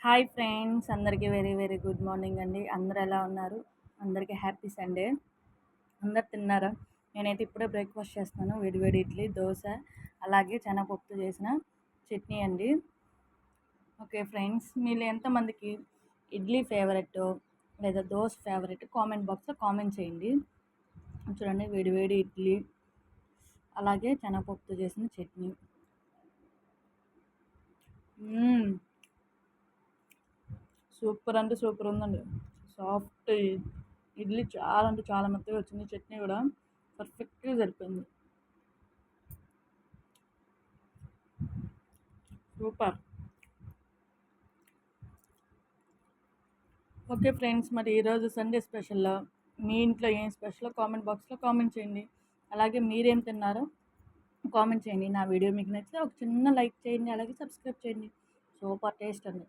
Hi friends, అందరికీ very very good morning అండి. అందరూ ఎలా ఉన్నారు? అందరికీ హ్యాపీ సండే. అందరు తిన్నారా? నేనైతే ఇప్పుడే బ్రేక్ఫాస్ట్ చేస్తున్నాను. వేడి వేడి ఇడ్లీ, దోశ, అలాగే శనగపప్పుతో చేసిన చట్నీ అండి. ఓకే ఫ్రెండ్స్, మీరు ఎంతమందికి ఇడ్లీ ఫేవరెట్ లేదా దోశ ఫేవరెట్ కామెంట్ బాక్స్లో కామెంట్ చేయండి. చూడండి, వేడి వేడి ఇడ్లీ, అలాగే శనగపప్పుతో చేసిన చట్నీ. సూపర్ అంటే సూపర్ ఉందండి. సాఫ్ట్ ఇడ్లీ చాలా అంటే చాలా మెత్తగా వచ్చింది. చట్నీ కూడా పర్ఫెక్ట్గా సరిపోయింది. సూపర్. ఓకే ఫ్రెండ్స్, మరి ఈరోజు సండే స్పెషల్లో మీ ఇంట్లో ఏం స్పెషల్ కామెంట్ బాక్స్లో కామెంట్ చేయండి. అలాగే మీరేం తిన్నారో కామెంట్ చేయండి. నా వీడియో మీకు నచ్చితే ఒక చిన్న లైక్ చేయండి, అలాగే సబ్స్క్రైబ్ చేయండి. సూపర్ టేస్ట్ అండి.